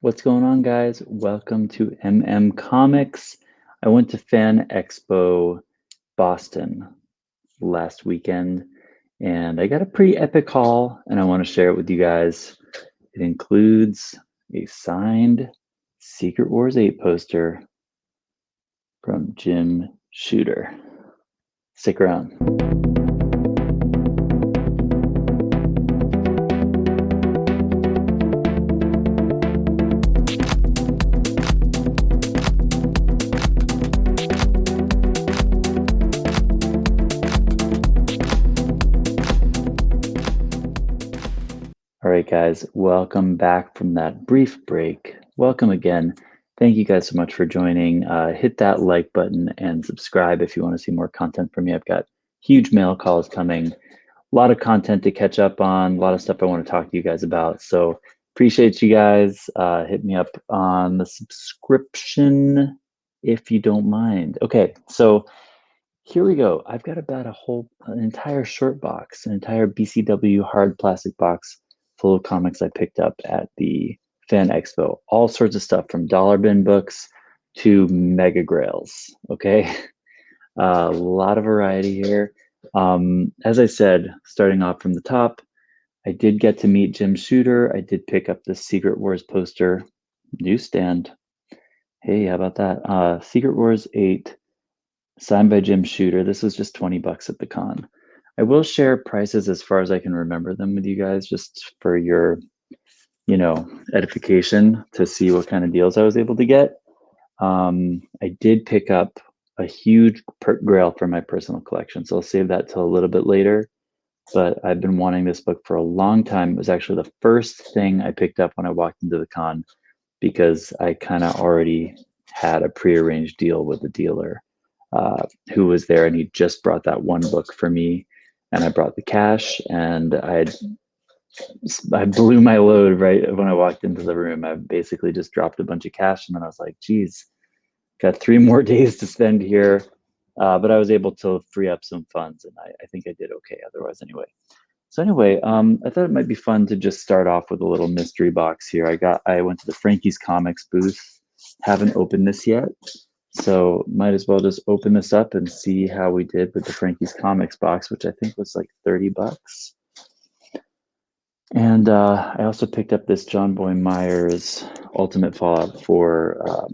What's going on, guys? Welcome to Comics. I went to Fan Expo Boston last weekend, and I got a pretty epic haul, and I want to share it with you guys. It includes a signed Secret Wars 8 poster from Jim Shooter. Stick around. All right, guys, welcome back from that brief break. Welcome again. Thank you guys so much for joining. Hit that like button and subscribe if you want to see more content from me. I've got huge mail calls coming, a lot of content to catch up on, a lot of stuff I want to talk to you guys about. So appreciate you guys. Hit me up on the subscription if you don't mind. Okay, so here we go. I've got about an entire short box, an entire BCW hard plastic box full of comics I picked up at the Fan Expo. All sorts of stuff from dollar bin books to mega grails. Okay, a lot of variety here. As I said, starting off from the top, I did get to meet Jim Shooter. I did pick up the Secret Wars poster, newsstand. Hey, how about that? Secret Wars 8, signed by Jim Shooter. This was just 20 bucks at the con. I will share prices as far as I can remember them with you guys, just for your, edification to see what kind of deals I was able to get. I did pick up a huge grail for my personal collection, so I'll save that till a little bit later. But I've been wanting this book for a long time. It was actually the first thing I picked up when I walked into the con because I kind of already had a prearranged deal with the dealer who was there, and he just brought that one book for me, and I brought the cash, and I blew my load right when I walked into the room. I basically just dropped a bunch of cash, and then I was like, geez, got 3 more days to spend here. But I was able to free up some funds, and I think I did okay otherwise anyway. So anyway, I thought it might be fun to just start off with a little mystery box here. I went to the Frankie's Comics booth. Haven't opened this yet, so might as well just open this up and see how we did with the Frankie's Comics box, which I think was like 30 bucks. And I also picked up this John Boy Myers Ultimate Fallout 4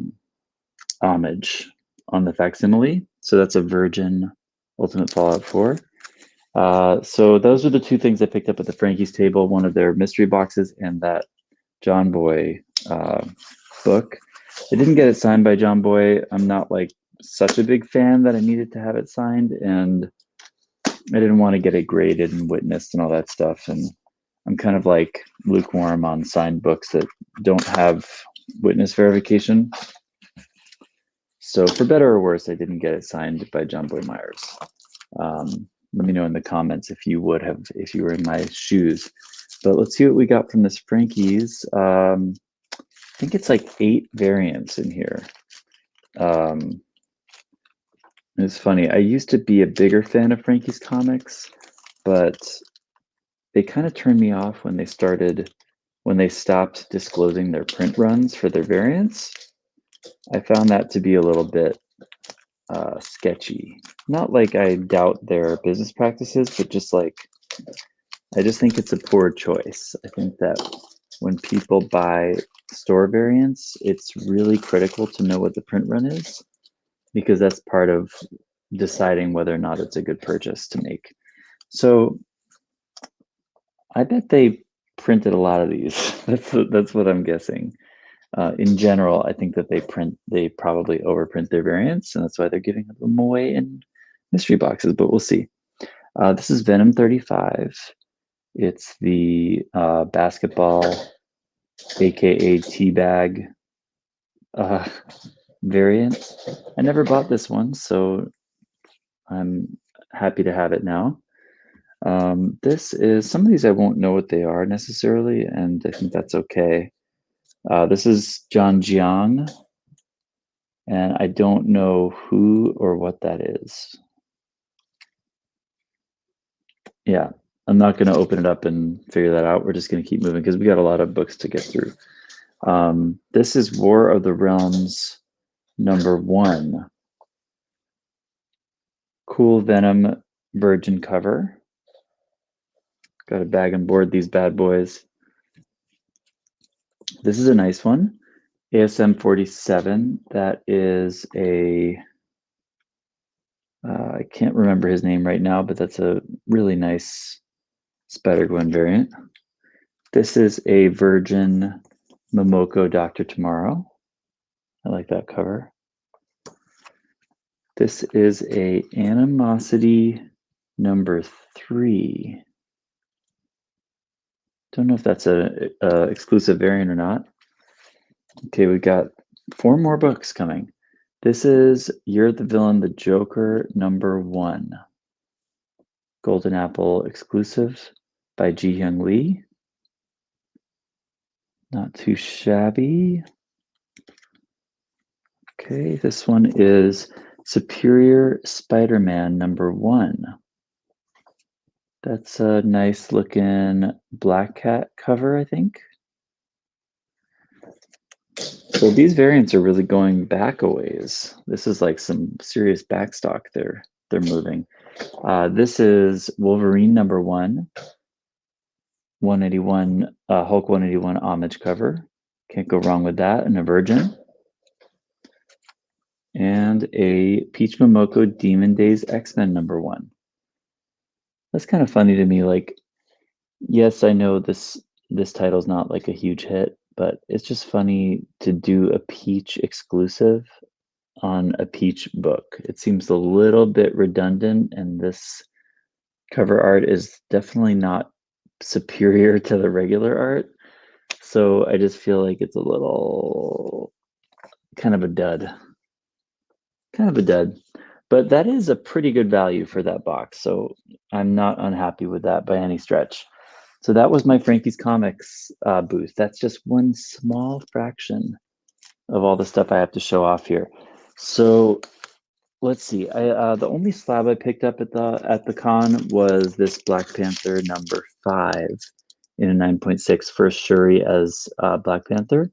homage on the facsimile. So that's a Virgin Ultimate Fallout 4. So those are the two things I picked up at the Frankie's table, one of their mystery boxes and that John Boy book. I didn't get it signed by John Boy. I'm not like such a big fan that I needed to have it signed, and I didn't want to get it graded and witnessed and all that stuff. And I'm kind of like lukewarm on signed books that don't have witness verification. So for better or worse, I didn't get it signed by John Boy Myers. Let me know in the comments if you would have, if you were in my shoes. But let's see what we got from this Frankie's. I think it's like 8 variants in here. It's funny. I used to be a bigger fan of Frankie's comics, but they kind of turned me off when they stopped disclosing their print runs for their variants. I found that to be a little bit sketchy. Not like I doubt their business practices, but just like, I just think it's a poor choice. I think that when people buy store variants, it's really critical to know what the print run is, because that's part of deciding whether or not it's a good purchase to make. So I bet they printed a lot of these. That's what I'm guessing. In general, I think that they probably overprint their variants, and that's why they're giving them away in mystery boxes, but we'll see. This is Venom 35. It's the basketball, aka teabag variant. I never bought this one, so I'm happy to have it now. This is, some of these I won't know what they are necessarily, and I think that's okay. This is John Jiang, and I don't know who or what that is. Yeah, I'm not going to open it up and figure that out. We're just going to keep moving because we got a lot of books to get through. This is War of the Realms #1. Cool Venom Virgin cover. Got a bag and board these bad boys. This is a nice one. ASM 47. That is a I can't remember his name right now, but that's a really nice Spider-Gwen variant. This is a Virgin Momoko Dr. Tomorrow. I like that cover. This is a Animosity #3. Don't know if that's a exclusive variant or not. Okay, we got 4 more books coming. This is You're the Villain, the Joker #1. Golden Apple exclusive by Ji Hyung Lee. Not too shabby. Okay, this one is Superior Spider-Man #1. That's a nice looking Black Cat cover, I think. So these variants are really going back a ways. This is like some serious backstock they're moving. This is Wolverine #1, 181 Hulk 181 homage cover. Can't go wrong with that. And a Virgin. And a Peach Momoko Demon Days X-Men #1. That's kind of funny to me. Like, yes, I know this title's not like a huge hit, but it's just funny to do a Peach exclusive on a Peach book. It seems a little bit redundant, and this cover art is definitely not superior to the regular art. So I just feel like it's a little kind of a dud. Kind of a dud. But that is a pretty good value for that box, so I'm not unhappy with that by any stretch. So that was my Frankie's Comics booth. That's just one small fraction of all the stuff I have to show off here. So let's see. The only slab I picked up at the con was this Black Panther #5 in a 9.6 first Shuri as Black Panther.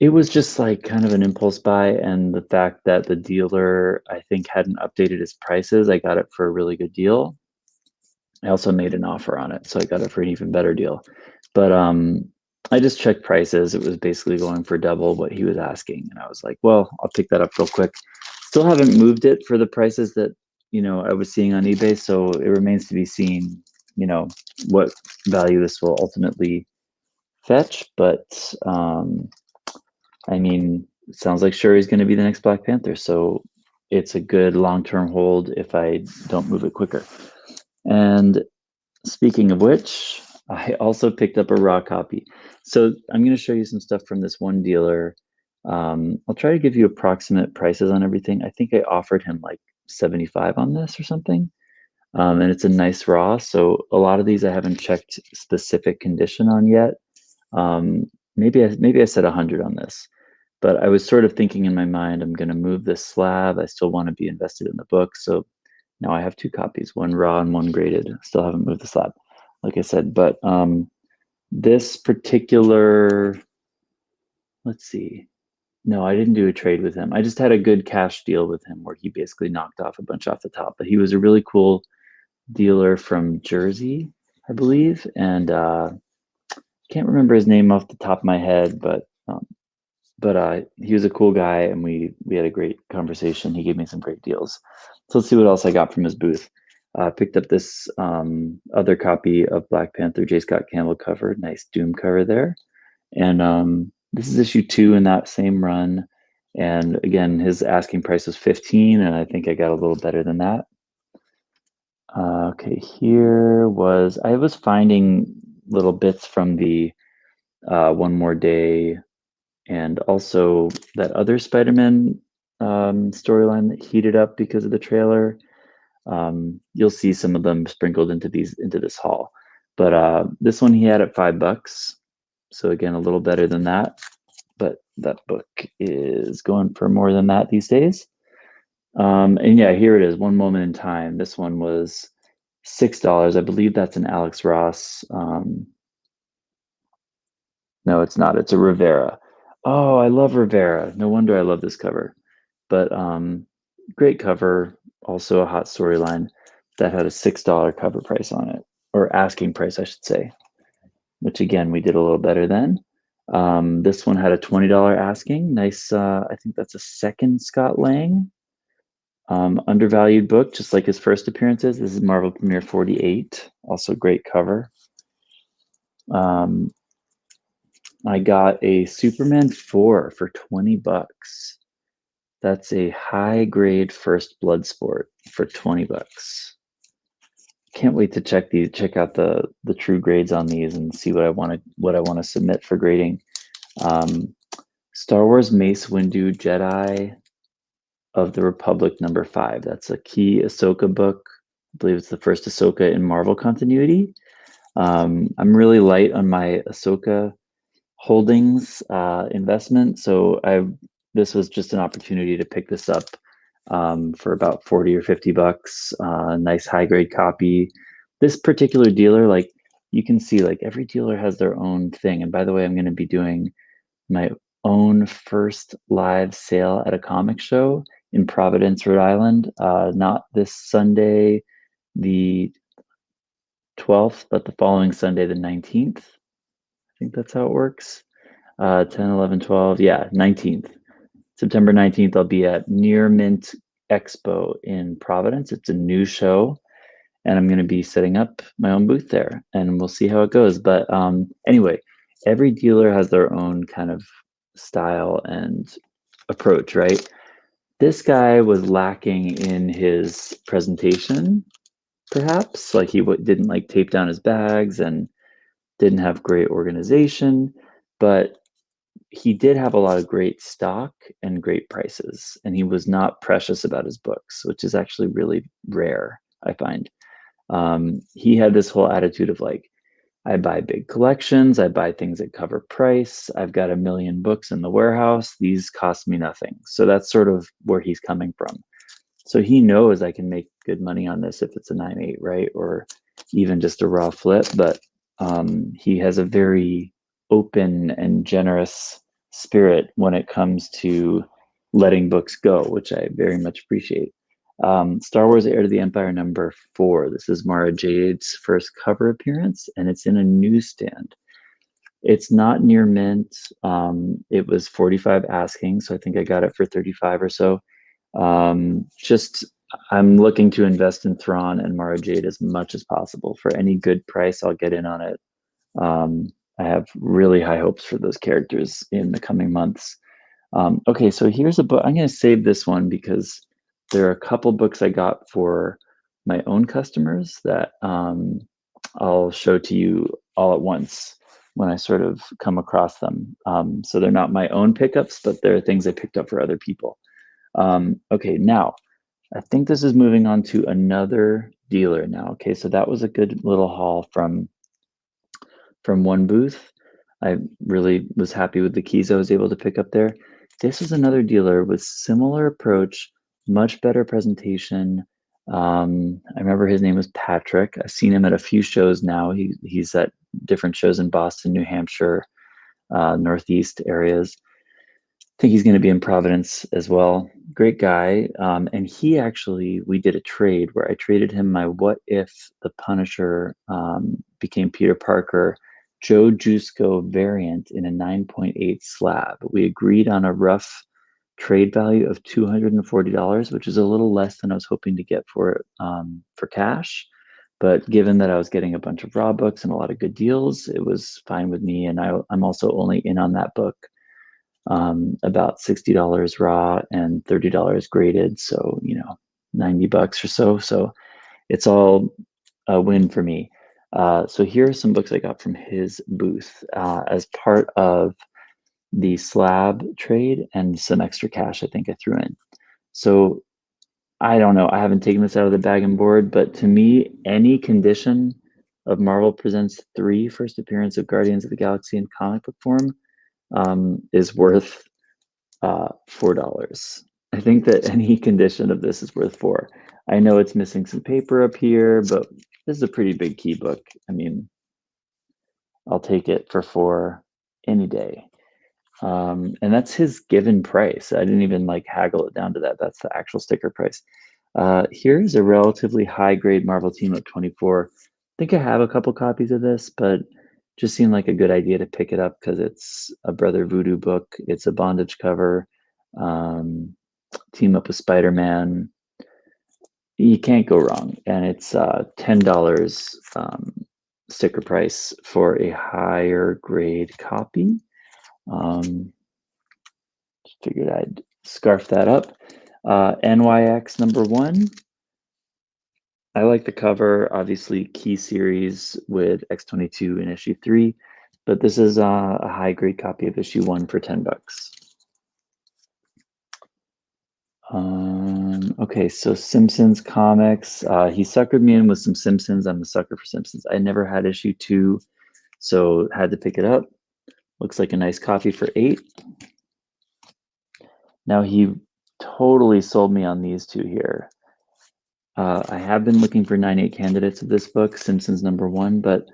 It was just like kind of an impulse buy, and the fact that the dealer, I think, hadn't updated his prices, I got it for a really good deal. I also made an offer on it, so I got it for an even better deal. But I just checked prices. It was basically going for double what he was asking, and I was like, well, I'll pick that up real quick. Still haven't moved it for the prices that I was seeing on eBay, so it remains to be seen, what value this will ultimately fetch. But I mean, it sounds like Shuri's going to be the next Black Panther, so it's a good long-term hold if I don't move it quicker. And speaking of which, I also picked up a raw copy. So I'm going to show you some stuff from this one dealer. I'll try to give you approximate prices on everything. I think I offered him like 75 on this or something. And it's a nice raw. So a lot of these I haven't checked specific condition on yet. Maybe I said 100 on this. But I was sort of thinking in my mind, I'm going to move this slab. I still want to be invested in the book. So now I have 2 copies, one raw and one graded. Still haven't moved the slab, like I said. But this particular, let's see. No, I didn't do a trade with him. I just had a good cash deal with him where he basically knocked off a bunch off the top. But he was a really cool dealer from Jersey, I believe. And can't remember his name off the top of my head, but he was a cool guy, and we had a great conversation. He gave me some great deals. So let's see what else I got from his booth. Picked up this other copy of Black Panther, J. Scott Campbell cover. Nice Doom cover there. And this is issue 2 in that same run. And again, his asking price was 15, and I think I got a little better than that. Okay, I was finding little bits from the One More Day, and also that other Spider-Man storyline that heated up because of the trailer. You'll see some of them sprinkled into this haul. But this one he had at $5. So again, a little better than that. But that book is going for more than that these days. And yeah, here it is, One Moment in Time. This one was $6. I believe that's an Alex Ross No, it's not. It's a Rivera. Oh, I love Rivera. No wonder I love this cover. But great cover. Also a hot storyline that had a $6 cover price on it, or asking price, I should say. Which again we did a little better than. This one had a $20 asking. Nice. I think that's a second Scott Lang. Undervalued book, just like his first appearances. This is Marvel Premiere 48. Also great cover. I got a Superman 4 for $20. That's a high grade first blood sport for $20. Can't wait to check out the true grades on these and see what I want to submit for grading. Star Wars Mace Windu Jedi of the Republic #5. That's a key Ahsoka book. I believe it's the first Ahsoka in Marvel continuity. I'm really light on my Ahsoka holdings investment, so this was just an opportunity to pick this up for about 40 or $50. Nice high grade copy. This particular dealer, like you can see, like every dealer has their own thing. And by the way, I'm going to be doing my own first live sale at a comic show in Providence, Rhode Island. Not this Sunday, the 12th, but the following Sunday, the 19th. I think that's how it works. 10, 11, 12. Yeah, 19th. September 19th, I'll be at Near Mint Expo in Providence. It's a new show, and I'm going to be setting up my own booth there, and we'll see how it goes. But anyway, every dealer has their own kind of style and approach, right? This guy was lacking in his presentation, perhaps. Like he didn't like tape down his bags and didn't have great organization, but he did have a lot of great stock and great prices, and he was not precious about his books, which is actually really rare, I find. He had this whole attitude of like, I buy big collections, I buy things at cover price, I've got a million books in the warehouse, these cost me nothing. So that's sort of where he's coming from. So he knows I can make good money on this if it's a 9.8, right? Or even just a raw flip. But he has a very open and generous spirit when it comes to letting books go, which I very much appreciate. Star Wars Heir to the Empire #4. This is Mara Jade's first cover appearance, and it's in a newsstand. It's not near mint. It was 45 asking, so I think I got it for 35 or so. Just I'm looking to invest in Thrawn and Mara Jade as much as possible. For any good price, I'll get in on it. I have really high hopes for those characters in the coming months. Okay, so here's a book. I'm going to save this one because there are a couple books I got for my own customers that I'll show to you all at once when I sort of come across them. So they're not my own pickups, but they're things I picked up for other people. Okay, now I think this is moving on to another dealer now. Okay, so that was a good little haul from one booth. I really was happy with the keys I was able to pick up there. This is another dealer with similar approach, much better presentation. I remember his name was Patrick. I've seen him at a few shows now. He's at different shows in Boston, New Hampshire, Northeast areas. I think he's going to be in Providence as well. Great guy. And we did a trade where I traded him my What If the Punisher became Peter Parker Joe Jusko variant in a 9.8 slab. We agreed on a rough trade value of $240, which is a little less than I was hoping to get for cash. But given that I was getting a bunch of raw books and a lot of good deals, it was fine with me. And I'm also only in on that book about $60 raw and $30 graded. So, $90 or so. So it's all a win for me. So here are some books I got from his booth as part of the slab trade and some extra cash I think I threw in. So I don't know. I haven't taken this out of the bag and board, but to me, any condition of Marvel Presents 3 first appearance of Guardians of the Galaxy in comic book form is worth $4. I think that any condition of this is worth 4. I know it's missing some paper up here, but this is a pretty big key book. I mean, I'll take it for 4. any day. And that's his given price. I didn't even like haggle it down to that. That's the actual sticker price. Here's a relatively high grade Marvel Team Up 24. I think I have a couple copies of this, but just seemed like a good idea to pick it up because it's a Brother Voodoo book. It's a bondage cover. Team up with Spider-Man. You can't go wrong. And it's $10 sticker price for a higher grade copy. Just figured I'd scarf that up. NYX #1. I like the cover, obviously key series with X-22 in issue 3, but this is a high grade copy of issue 1 for $10. Okay, so Simpsons comics. He suckered me in with some Simpsons. I'm a sucker for Simpsons. I never had issue 2, so had to pick it up. Looks like a nice copy for $8. Now he totally sold me on these two here. I have been looking for 9/8 candidates of this book, Simpsons #1, but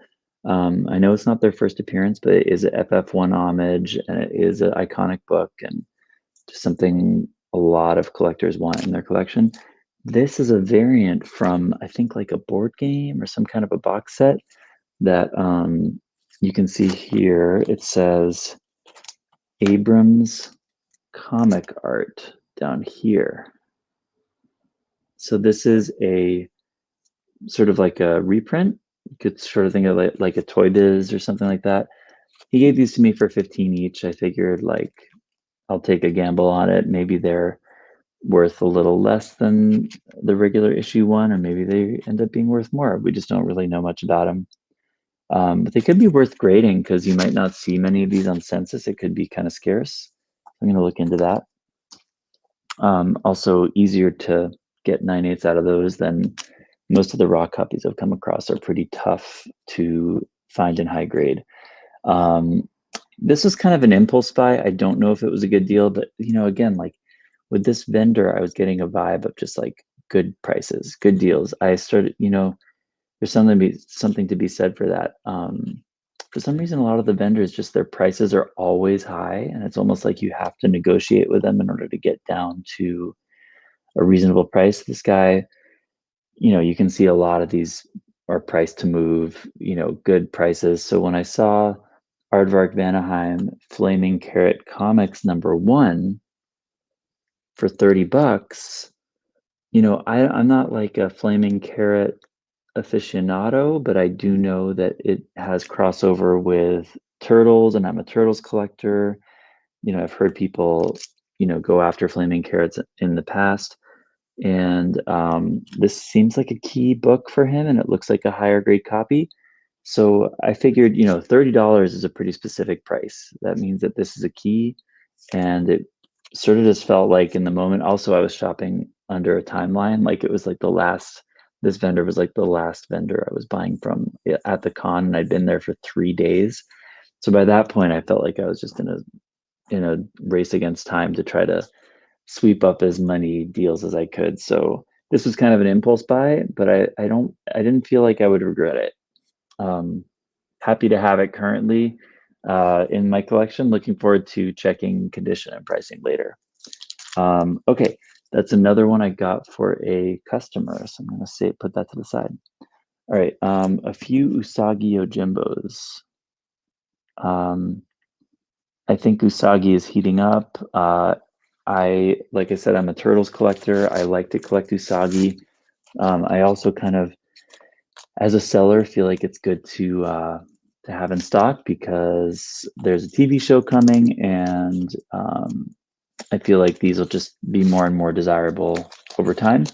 I know it's not their first appearance, but it is a FF1 homage, and it is an iconic book, and just something a lot of collectors want in their collection. This is a variant from, I think, like a board game or some kind of a box set that you can see here. It says Abrams comic art down here. So this is a sort of like a reprint. You could sort of think of it like a Toy Biz or something like that. He gave these to me for 15 each. I figured like I'll take a gamble on it. Maybe they're worth a little less than the regular issue 1, or maybe they end up being worth more. We just don't really know much about them. But they could be worth grading because you might not see many of these on census. It could be kind of scarce. I'm going to look into that. Also, easier to get 9/8 out of those than most of the raw copies I've come across are pretty tough to find in high grade. This was kind of an impulse buy. I don't know if it was a good deal, but again, like with this vendor, I was getting a vibe of just like good prices, good deals. I started, there's something to be said for that. For some reason, a lot of the vendors, just their prices are always high, and it's almost like you have to negotiate with them in order to get down to a reasonable price. This guy, you can see a lot of these are priced to move, good prices. So when I saw Aardvark Vanaheim Flaming Carrot Comics #1 for $30, I'm not like a Flaming Carrot aficionado, but I do know that it has crossover with Turtles, and I'm a Turtles collector. I've heard people, go after Flaming Carrots in the past. And this seems like a key book for him, and it looks like a higher grade copy. So I figured, $30 is a pretty specific price. That means that this is a key, and it sort of just felt like in the moment. Also, I was shopping under a timeline, like it was like this vendor was like the last vendor I was buying from at the con, and I'd been there for 3 days. So by that point, I felt like I was just in a race against time to try to sweep up as many deals as I could. So this was kind of an impulse buy, but I didn't feel like I would regret it. Happy to have it currently in my collection. Looking forward to checking condition and pricing later. Okay, that's another one I got for a customer. So I'm going to put that to the side. All right, a few Usagi Yojimbos. I think Usagi is heating up. Like I said, I'm a Turtles collector. I like to collect Usagi. I also kind of, as a seller, feel like it's good to have in stock because there's a TV show coming, and I feel like these will just be more and more desirable over time.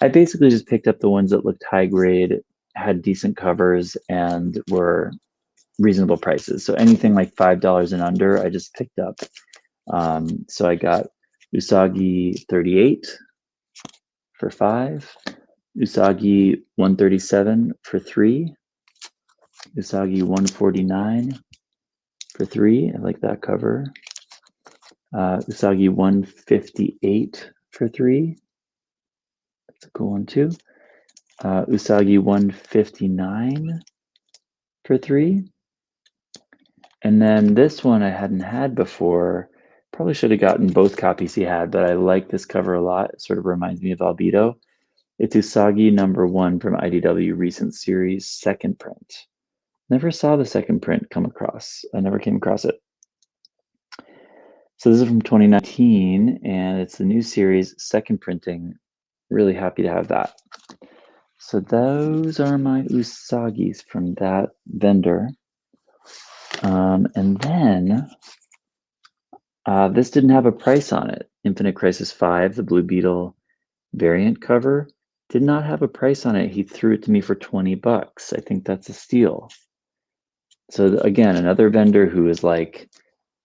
I basically just picked up the ones that looked high grade, had decent covers, and were reasonable prices. So anything like $5 and under, I just picked up. So I got Usagi 38 for $5, Usagi 137 for $3, Usagi 149 for $3. I like that cover. Usagi 158 for $3. That's a cool one too. Usagi 159 for $3. And then this one I hadn't had before. Probably should have gotten both copies he had, but I like this cover a lot. It sort of reminds me of Albedo. It's Usagi #1 from IDW recent series, second print. Never saw the second print come across. I never came across it. So this is from 2019, and it's the new series, second printing. Really happy to have that. So those are my Usagis from that vendor. And then this didn't have a price on it. Infinite Crisis 5, the Blue Beetle variant cover, did not have a price on it. He threw it to me for 20 bucks. I think that's a steal. So again, another vendor who is like,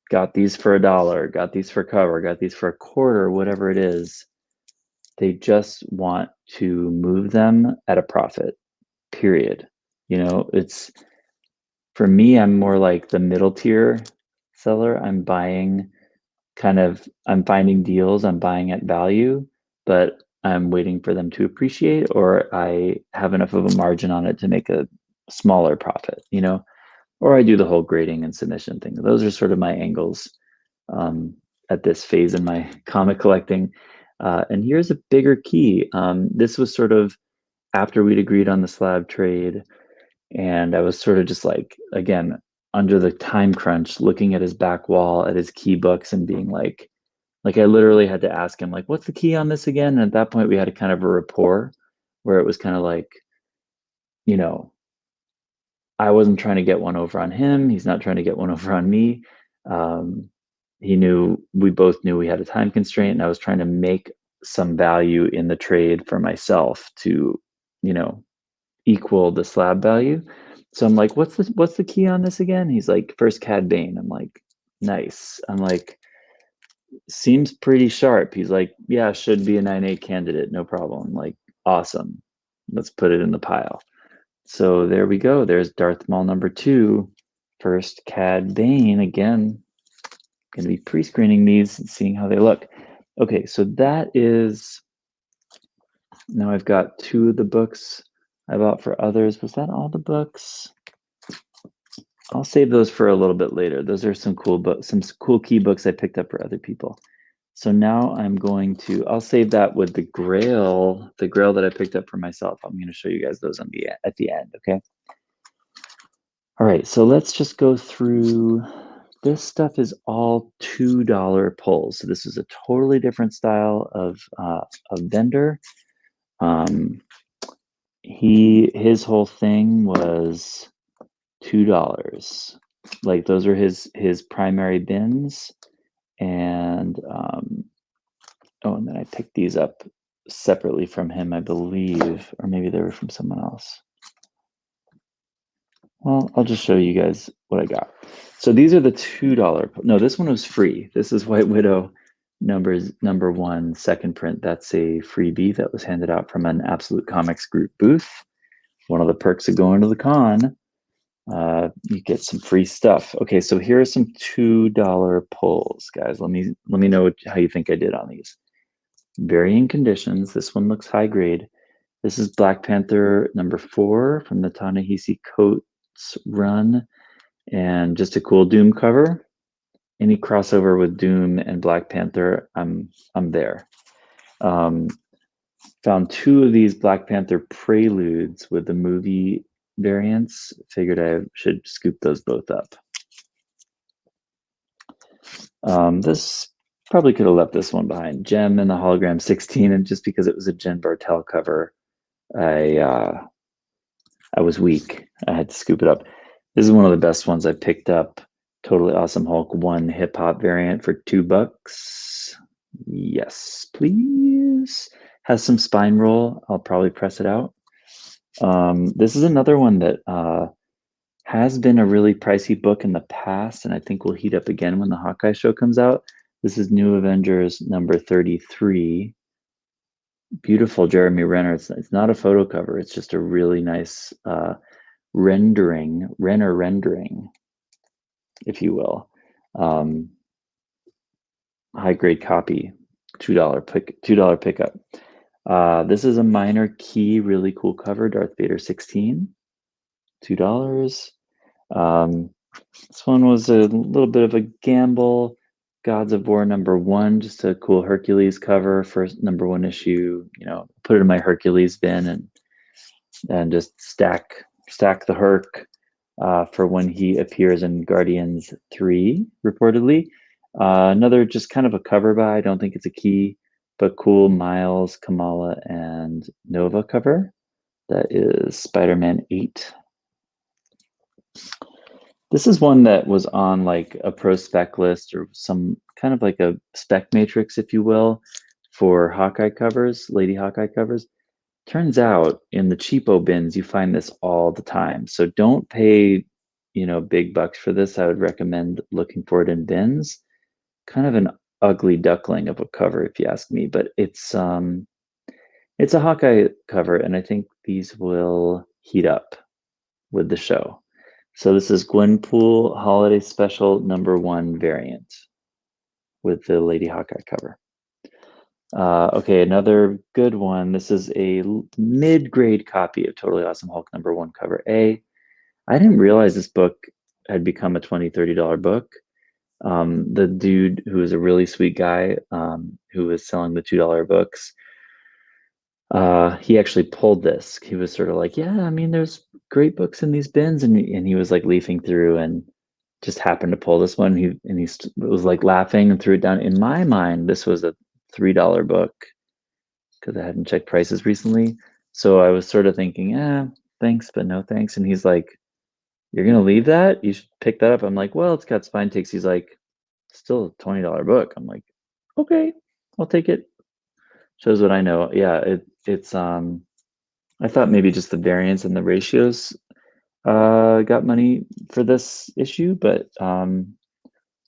got these for $1, got these for cover, got these for a quarter, whatever it is. They just want to move them at a profit, period. You know, it's, for me, I'm more like the middle tier seller. I'm buying I'm finding deals, I'm buying at value, but I'm waiting for them to appreciate, or I have enough of a margin on it to make a smaller profit, you know, or I do the whole grading and submission thing. Those are sort of my angles at this phase in my comic collecting. And here's a bigger key. This was sort of after we'd agreed on the slab trade, and I was sort of just like, again, under the time crunch, looking at his back wall, at his key books, and being like I literally had to ask him, like, what's the key on this again? And at that point, we had a kind of a rapport where it was kind of like, you know, I wasn't trying to get one over on him. He's not trying to get one over on me. We both knew we had a time constraint, and I was trying to make some value in the trade for myself to, you know, equal the slab value. So I'm like, what's the key on this again? He's like, first Cad Bane. I'm like, nice. I'm like, seems pretty sharp. He's like, yeah, should be a 9/8 candidate, no problem. I'm like, awesome. Let's put it in the pile. So there we go. There's Darth Maul #2, first Cad Bane. Again, going to be pre-screening these and seeing how they look. Okay, so that is, now I've got 2 of the books I bought for others. Was that all the books? I'll save those for a little bit later. Those are some cool books, some cool key books I picked up for other people. So now I'm going to, I'll save that with the Grail that I picked up for myself. I'm going to show you guys those at the end, okay? All right, so let's just go through. This stuff is all $2 pulls. So this is a totally different style of vendor. His whole thing was $2. Like those are his primary bins, and and then I picked these up separately from him, I believe, or maybe they were from someone else. Well, I'll just show you guys what I got. So these are the $2. No, this one was free. This is White Widow #1, second print. That's a freebie that was handed out from an Absolute Comics group booth. One of the perks of going to the con. You get some free stuff. Okay, so here are some $2 pulls, guys. Let me know how you think I did on these. Varying conditions. This one looks high grade. This is Black Panther #4 from the Ta-Nehisi Coates run, and just a cool Doom cover. Any crossover with Doom and Black Panther, I'm there. Found 2 of these Black Panther preludes with the movie variants. Figured I should scoop those both up. This probably could have left this one behind. Gem and the Hologram 16, and just because it was a Jen Bartel cover, I was weak. I had to scoop it up. This is one of the best ones I picked up. Totally Awesome Hulk 1 hip hop variant for $2. Yes, please. Has some spine roll. I'll probably press it out. This is another one that has been a really pricey book in the past, and I think will heat up again when the Hawkeye show comes out. This is New Avengers #33. Beautiful Jeremy Renner. It's not a photo cover. It's just a really nice rendering, if you will. High grade copy, $2 pickup. This is a minor key, really cool cover, Darth Vader 16, $2. This one was a little bit of a gamble. Gods of War #1, just a cool Hercules cover for #1 issue. Put it in my Hercules bin and just stack the Herc for when he appears in Guardians 3, reportedly. Another just kind of a cover by, I don't think it's a key, but cool Miles, Kamala, and Nova cover. That is Spider-Man 8. This is one that was on like a pro spec list or some kind of like a spec matrix, if you will, for Hawkeye covers, Lady Hawkeye covers. Turns out in the cheapo bins, you find this all the time. So don't pay, big bucks for this. I would recommend looking for it in bins. Kind of an ugly duckling of a cover, if you ask me, but it's a Hawkeye cover, and I think these will heat up with the show. So this is Gwenpool Holiday Special #1 variant with the Lady Hawkeye cover. Okay, another good one. This is a mid-grade copy of Totally Awesome Hulk #1 cover A. I didn't realize this book had become a $20, $30 book. The dude who was a really sweet guy who was selling the $2 books, he actually pulled this. He was sort of like, yeah, I mean, there's great books in these bins, and he was like leafing through and just happened to pull this one. He was like laughing and threw it down. In my mind, this was a $3 book because I hadn't checked prices recently. So I was sort of thinking, thanks, but no thanks. And he's like, you're gonna leave that? You should pick that up. I'm like, well, it's got spine ticks. He's like, still a $20 book. I'm like, okay, I'll take it. Shows what I know. Yeah, it's I thought maybe just the variance and the ratios got money for this issue, but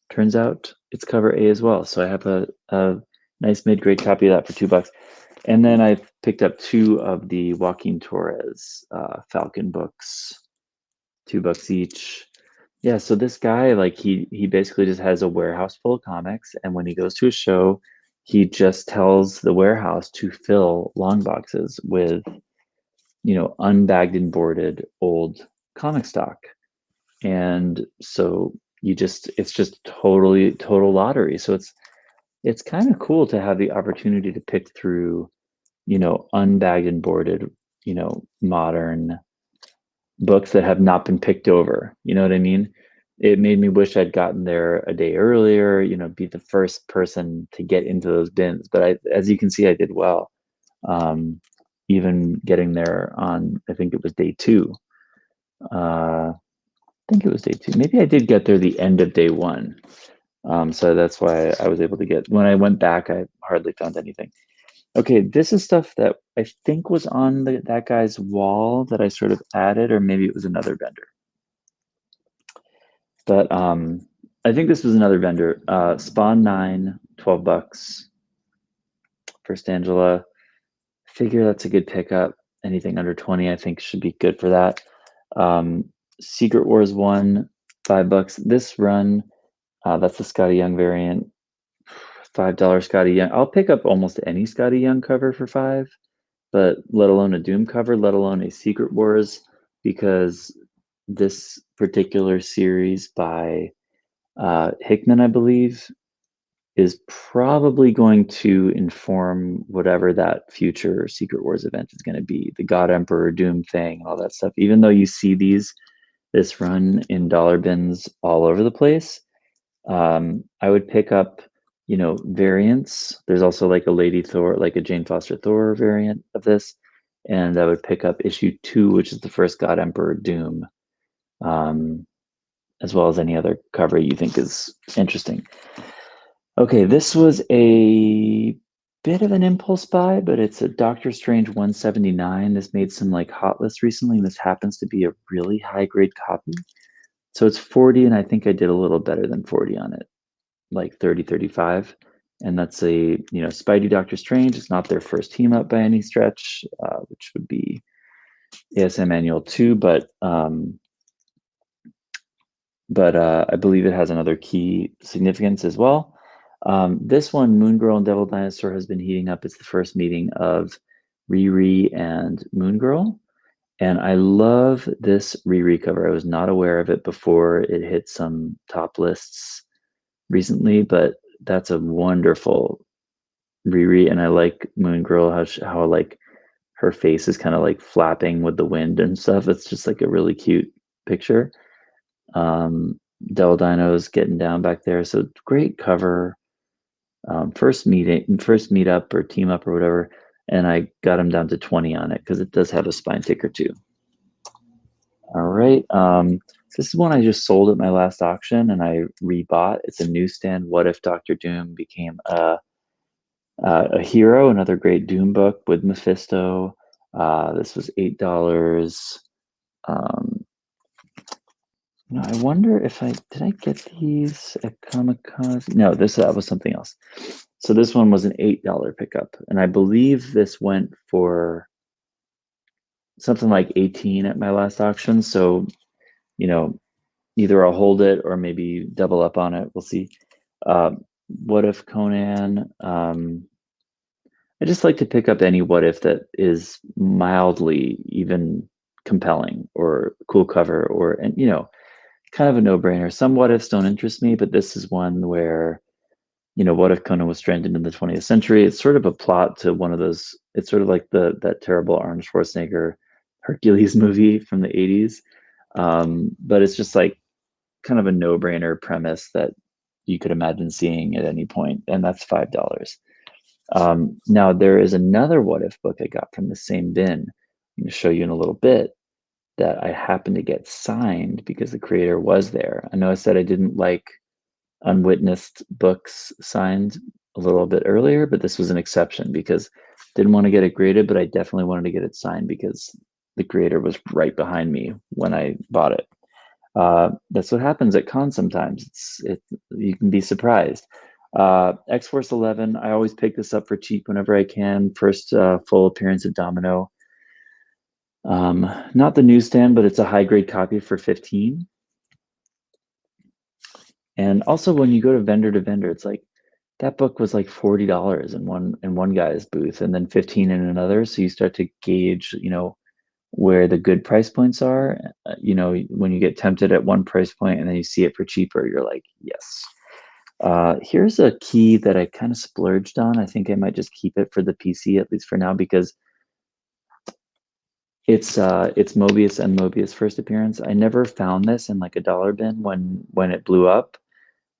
turns out it's cover A as well. So I have a nice mid-grade copy of that for $2. And then I picked up 2 of the Joaquin Torres Falcon books, $2 each. Yeah, so this guy, like he basically just has a warehouse full of comics, and when he goes to a show, he just tells the warehouse to fill long boxes with, unbagged and boarded old comic stock. And so it's just total lottery. So it's kind of cool to have the opportunity to pick through, unbagged and boarded, modern books that have not been picked over. You know what I mean? It made me wish I'd gotten there a day earlier, be the first person to get into those bins. But as you can see, I did well. Even getting there on, I think it was day 2. I think it was day 2. Maybe I did get there the end of day 1. So that's why I was able to get, when I went back, I hardly found anything. Okay, this is stuff that I think was on that guy's wall that I sort of added, or maybe it was another vendor. But I think this was another vendor. Spawn 9, $12. First Angela. Figure that's a good pickup. Anything under 20, I think, should be good for that. Secret Wars 1, $5. This run, that's the Scotty Young variant. $5 Scotty Young. I'll pick up almost any Scotty Young cover for $5, but let alone a Doom cover, let alone a Secret Wars, because this particular series by Hickman, I believe, is probably going to inform whatever that future Secret Wars event is going to be. The God Emperor Doom thing, all that stuff. Even though you see this run in dollar bins all over the place, I would pick up, variants. There's also like a Lady Thor, like a Jane Foster Thor variant of this. And I would pick up issue 2, which is the first God Emperor Doom, as well as any other cover you think is interesting. Okay, this was a bit of an impulse buy, but it's a Doctor Strange 179. This made some like hot lists recently, and this happens to be a really high grade copy. So it's 40, and I think I did a little better than 40 on it, like 30, 35. And that's a, Spidey Doctor Strange. It's not their first team up by any stretch, which would be ASM Annual 2, but I believe it has another key significance as well. This one, Moon Girl and Devil Dinosaur, has been heating up. It's the first meeting of Riri and Moon Girl. And I love this Riri cover. I was not aware of it before it hit some top lists recently, but that's a wonderful Riri. And I like Moon Girl, how like her face is kind of like flapping with the wind and stuff. It's just like a really cute picture. Del Dino's getting down back there. So great cover. First meetup or team up or whatever. And I got him down to 20 on it because it does have a spine ticker too. All right. So this is one I just sold at my last auction and I rebought. It's a newsstand. What if Doctor Doom became a hero? Another great Doom book with Mephisto. This was $8. Um, I wonder if did I get these at Comic-Con? No, that was something else. So this one was an $8 pickup, and I believe this went for something like 18 at my last auction. So, you know, either I'll hold it or maybe double up on it. We'll see. What if Conan? I just like to pick up any what if that is mildly even compelling or cool cover and kind of a no-brainer. Some what ifs don't interest me, but this is one where, what if Conan was stranded in the 20th century? It's sort of a plot to one of those. It's sort of like that terrible Arnold Schwarzenegger Hercules movie from the 80s. But it's just like kind of a no-brainer premise that you could imagine seeing at any point, and that's $5. Now there is another what if book I got from the same bin. I'm going to show you in a little bit that I happened to get signed because the creator was there. I know I said I didn't like unwitnessed books signed a little bit earlier, but this was an exception because didn't want to get it graded, but I definitely wanted to get it signed because the creator was right behind me when I bought it. That's what happens at cons sometimes. You can be surprised. X-Force 11, I always pick this up for cheap whenever I can. First full appearance of Domino. Not the newsstand, but it's a high grade copy for 15. And also when you go to vendor, it's like that book was like $40 in one guy's booth and then 15 in another. So you start to gauge, where the good price points are. When you get tempted at one price point and then you see it for cheaper, you're like, yes. Here's a key that I kind of splurged on. I think I might just keep it for the PC, at least for now, because it's Mobius and Mobius first appearance. I never found this in like a dollar bin when it blew up,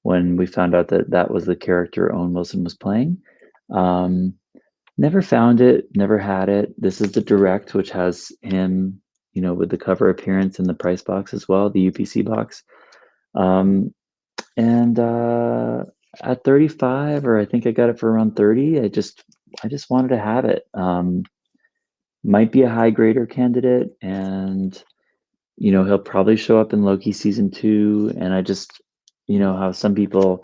when we found out that was the character Owen Wilson was playing. Never found it, never had it. This is the direct, which has him, with the cover appearance in the price box as well, the UPC box. And at 35, or I think I got it for around 30, I just wanted to have it. Might be a high grader candidate, and he'll probably show up in Loki season 2. And I just, how some people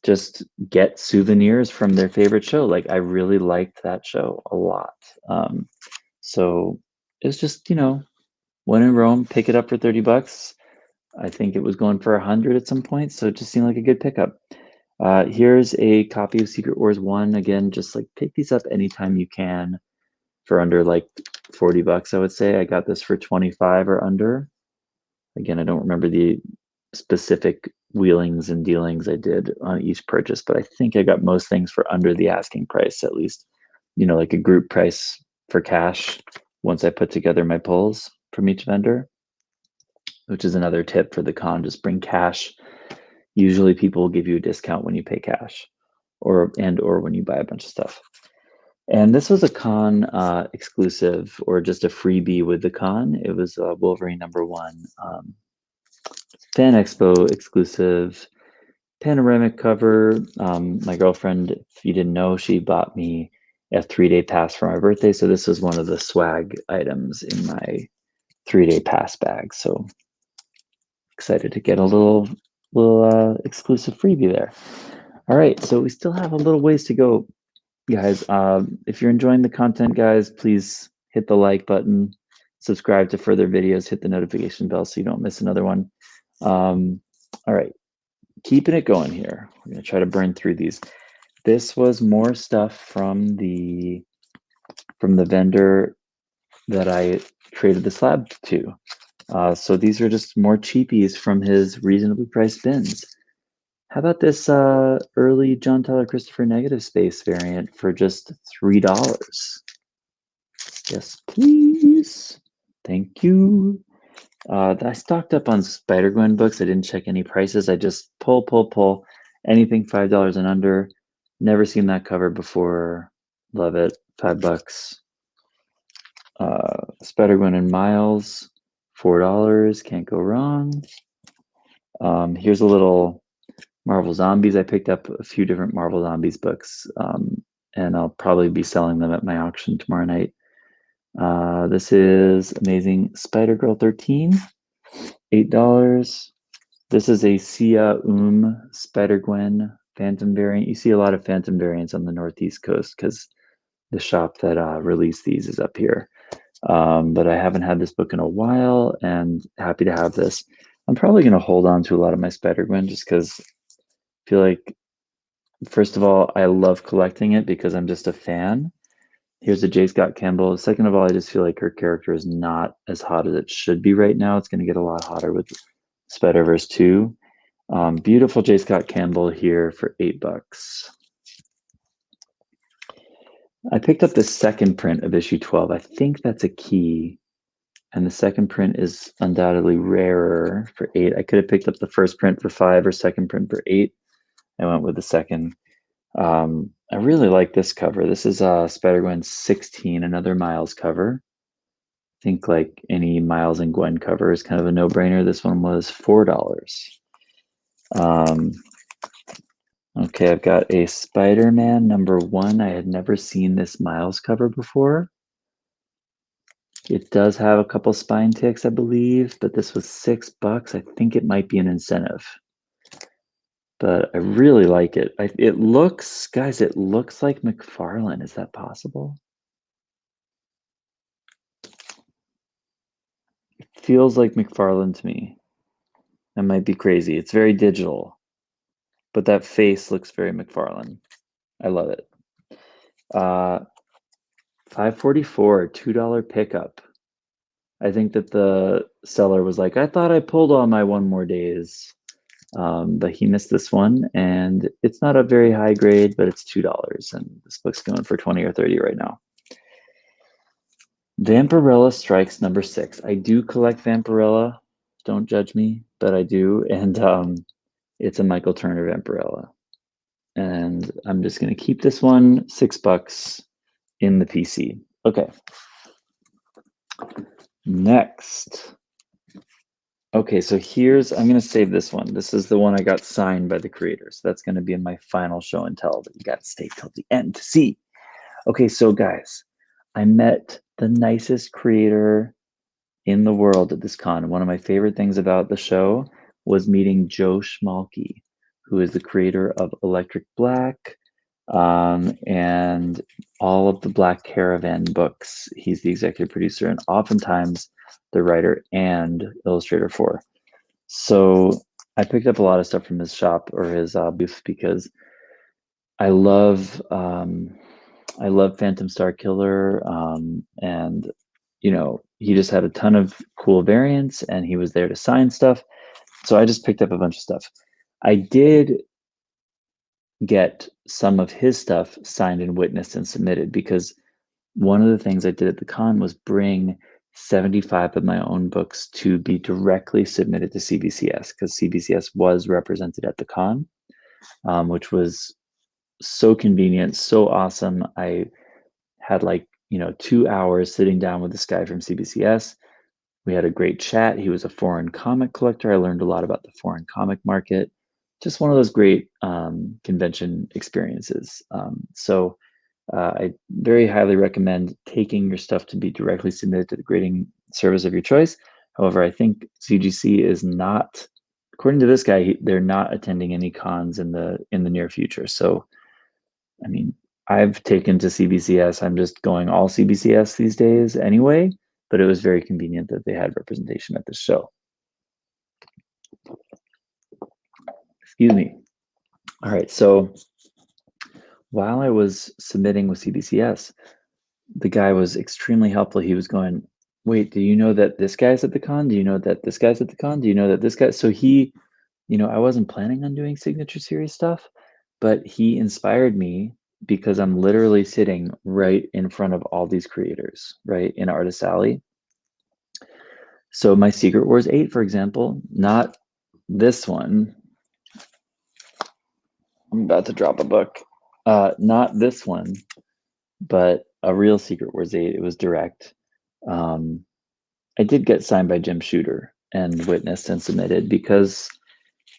just get souvenirs from their favorite show. Like I really liked that show a lot. So it's just, when in Rome, pick it up for $30. I think it was going for 100 at some point, so it just seemed like a good pickup. Here's a copy of Secret Wars 1. Again, just like pick these up anytime you can for under like $40, I would say. I got this for 25 or under. Again, I don't remember the specific wheelings and dealings I did on each purchase, but I think I got most things for under the asking price, at least, like a group price for cash once I put together my pulls from each vendor, which is another tip for the con. Just bring cash. Usually people will give you a discount when you pay cash or when you buy a bunch of stuff. And this was a con exclusive or just a freebie with the con. It was Wolverine #1. Fan Expo exclusive panoramic cover. My girlfriend, if you didn't know, she bought me a 3-day pass for my birthday. So this was one of the swag items in my 3-day pass bag. So excited to get a little exclusive freebie there. All right, so we still have a little ways to go, guys. If you're enjoying the content, guys, please hit the like button, subscribe to further videos, hit the notification bell so you don't miss another one. All right, keeping it going here. We're gonna try to burn through these. This was more stuff from the vendor that I traded the slab to. So these are just more cheapies from his reasonably priced bins. How about this early John Tyler Christopher negative space variant for just $3? Yes, please. Thank you. I stocked up on Spider-Gwen books. I didn't check any prices. I just pull. Anything $5 and under. Never seen that cover before. Love it. $5. Spider-Gwen and Miles, $4. Can't go wrong. Here's a little Marvel Zombies. I picked up a few different Marvel Zombies books, and I'll probably be selling them at my auction tomorrow night. This is Amazing Spider-Girl 13, $8. This is a Sia Spider-Gwen Phantom variant. You see a lot of Phantom variants on the Northeast Coast because the shop that released these is up here. But I haven't had this book in a while and happy to have this. I'm probably going to hold on to a lot of my Spider-Gwen just because I feel like, first of all, I love collecting it because I'm just a fan. Here's a J. Scott Campbell. Second of all, I just feel like her character is not as hot as it should be right now. It's going to get a lot hotter with Spider-Verse 2. Beautiful J. Scott Campbell here for $8. I picked up the second print of issue 12. I think that's a key. And the second print is undoubtedly rarer for $8. I could have picked up the first print for $5 or second print for $8. I went with the second. I really like this cover. This is Spider-Gwen 16, another Miles cover. I think like any Miles and Gwen cover is kind of a no-brainer. This one was $4. Okay, I've got a Spider-Man #1. I had never seen this Miles cover before. It does have a couple spine ticks, I believe, but this was $6. I think it might be an incentive. But I really like it. It looks, guys, it looks like McFarlane. Is that possible? It feels like McFarlane to me. That might be crazy. It's very digital, but that face looks very McFarlane. I love it. $5.44, $2 pickup. I think that the seller was like, I thought I pulled all my one more days. But he missed this one, and it's not a very high grade, but it's $2, and this book's going for 20 or 30 right now. Vampirella Strikes #6. I do collect Vampirella. Don't judge me, but I do, and it's a Michael Turner Vampirella. And I'm just going to keep this one, $6 in the PC. Okay. Next. Okay, so I'm going to save this one. This is the one I got signed by the creators. That's going to be in my final show and tell, but you got to stay till the end to see. Okay, so guys, I met the nicest creator in the world at this con. One of my favorite things about the show was meeting Joe Schmalke, who is the creator of Electric Black and all of the Black Caravan books. He's the executive producer and oftentimes the writer and illustrator for. So I picked up a lot of stuff from his shop or his booth because I love Phantom Star Killer, and he just had a ton of cool variants, and he was there to sign stuff. So I just picked up a bunch of stuff. I did get some of his stuff signed and witnessed and submitted because one of the things I did at the con was bring 75 of my own books to be directly submitted to CBCS because CBCS was represented at the con, which was so convenient, so awesome. I had 2 hours sitting down with this guy from CBCS. We had a great chat. He was a foreign comic collector. I learned a lot about the foreign comic market. Just one of those great convention experiences. So I very highly recommend taking your stuff to be directly submitted to the grading service of your choice. However, I think CGC is not, according to this guy, they're not attending any cons in the near future. So, I mean, I've taken to CBCS. I'm just going all CBCS these days anyway, but it was very convenient that they had representation at this show. Excuse me. All right, so while I was submitting with CBCS, the guy was extremely helpful. He was going, wait, do you know that this guy's at the con? Do you know that this guy's at the con? Do you know that this guy? So he, I wasn't planning on doing signature series stuff, but he inspired me because I'm literally sitting right in front of all these creators, right in Artist Alley. So my Secret Wars 8, for example, not this one. I'm about to drop a book. Not this one, but a real Secret Wars 8. It was direct. I did get signed by Jim Shooter and witnessed and submitted because,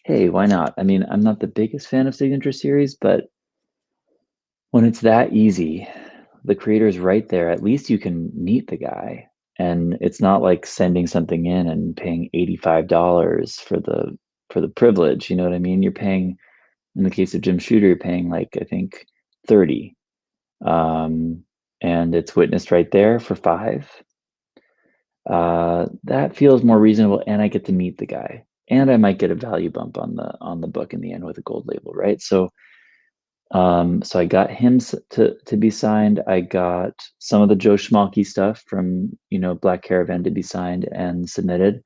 hey, why not? I mean, I'm not the biggest fan of signature series, but when it's that easy, the creator's right there. At least you can meet the guy. And it's not like sending something in and paying $85 for the privilege. You know what I mean? You're paying, in the case of Jim Shooter, you're paying like I think 30. And it's witnessed right there for 5. That feels more reasonable, and I get to meet the guy. And I might get a value bump on the book in the end with a gold label, right? So so I got him to be signed. I got some of the Joe Schmalke stuff from Black Caravan to be signed and submitted.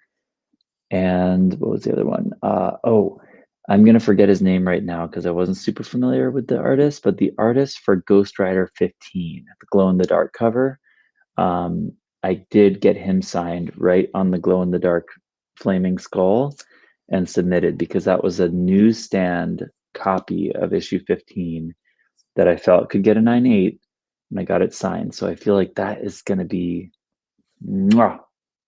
And what was the other one? Oh, I'm gonna forget his name right now because I wasn't super familiar with the artist, but the artist for Ghost Rider 15, the glow in the dark cover, um, I did get him signed right on the glow in the dark flaming skull and submitted because that was a newsstand copy of issue 15 that I felt could get a 9.8, and I got it signed. So I feel like that is going to be mwah,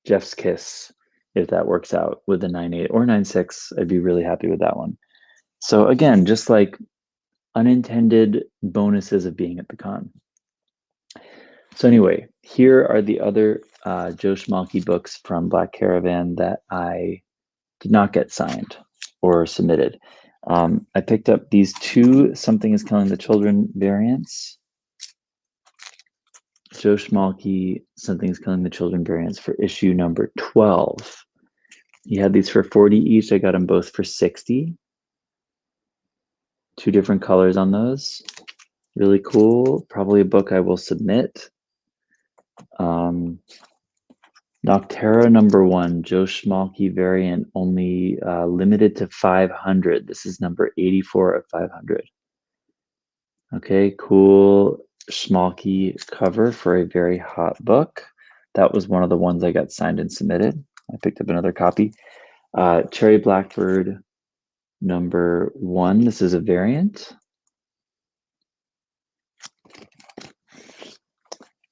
Jeff's kiss if that works out with the 9.8 or 9.6. I'd be really happy with that one. So again, just like unintended bonuses of being at the con. So anyway, here are the other Joe Schmalke books from Black Caravan that I did not get signed or submitted. I picked up these 2 Something is Killing the Children variants. Joe Schmalke, Something is Killing the Children variants for issue number 12. He had these for 40 each. I got them both for 60. 2 different colors on those. Really cool. Probably a book I will submit. Noctera number 1, Joe Schmalke variant, only limited to 500. This is number 84 of 500. Okay, cool Schmalke cover for a very hot book. That was one of the ones I got signed and submitted. I picked up another copy. Cherry Blackbird number 1. This is a variant.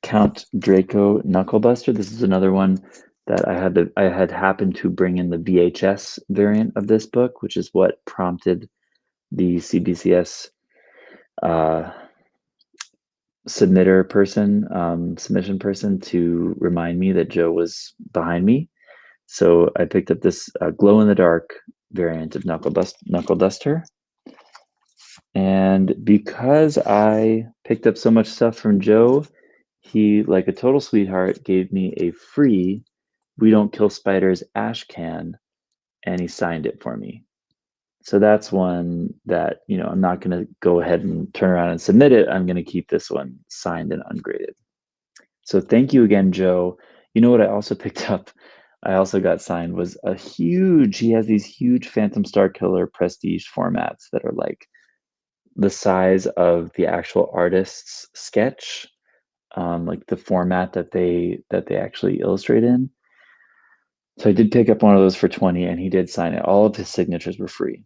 Count Draco Knucklebuster. This is another one that I had happened to bring in the VHS variant of this book, which is what prompted the CBCS submission person to remind me that Joe was behind me. So I picked up this glow in the dark variant of Knuckle Duster. And because I picked up so much stuff from Joe, he, like a total sweetheart, gave me a free We Don't Kill Spiders ash can, and he signed it for me. So that's one that, I'm not going to go ahead and turn around and submit it. I'm going to keep this one signed and ungraded. So thank you again, Joe. You know what I also picked up? I also got signed was he has these huge Phantom Star Killer prestige formats that are like the size of the actual artist's sketch, like the format that they actually illustrate in. So I did pick up one of those for 20, and he did sign it. All of his signatures were free,